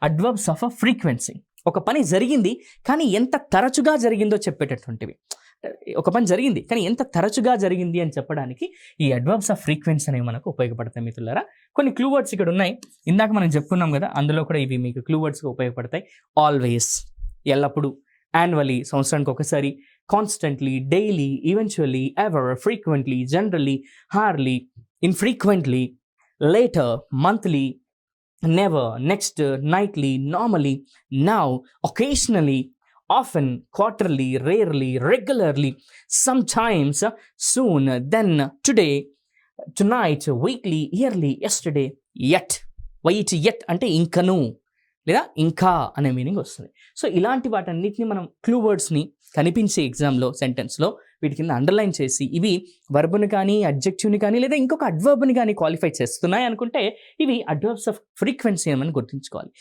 Adverbs of a frequency. ఒక పని జరిగింది కానీ ఎంత తరచుగా జరిగిందో చెప్పేటటువంటివి. ఒక పని జరిగింది కానీ ఎంత తరచుగా జరిగింది అని చెప్పడానికి ఈ అడ్వర్బ్స్ ఆఫ్ ఫ్రీక్వెన్సీ అనేవి మనకు ఉపయోగపడతాయి మిత్రులారా. కొన్ని క్లూ వర్డ్స్ ఇక్కడ ఉన్నాయి. ఇందాక మనం చెప్పుకున్నాం కదా, అందులో కూడా ఇవి మీకు క్లూ వర్డ్స్గా ఉపయోగపడతాయి. ఆల్వేస్ ఎల్లప్పుడు, యాన్యువల్లీ సంవత్సరానికి ఒకసారి, constantly, daily, eventually, ever, frequently, generally, Harley, infrequently, later, monthly, never, next, nightly, normally, now, occasionally, often, quarterly, rarely, regularly, sometimes, soon, then, today, tonight, weekly, yearly, yesterday, yet. Wait, yet అంటే ఇంకను లేదా ఇంకా అనే meaning వస్తుంది. So ఇలాంటి వాటన్నిటిని మనం clue వర్డ్స్ని కనిపించే ఎగ్జామ్లో సెంటెన్స్లో వీటి కింద అండర్లైన్ చేసి ఇవి వర్బ్ని కానీ అడ్జెక్టివ్ని కానీ లేదా ఇంకొక అడ్వర్బ్ని కానీ క్వాలిఫై చేస్తున్నాయి అనుకుంటే ఇవి అడ్వర్బ్స్ ఆఫ్ ఫ్రీక్వెన్సీ అని మనం గుర్తుంచుకోవాలి.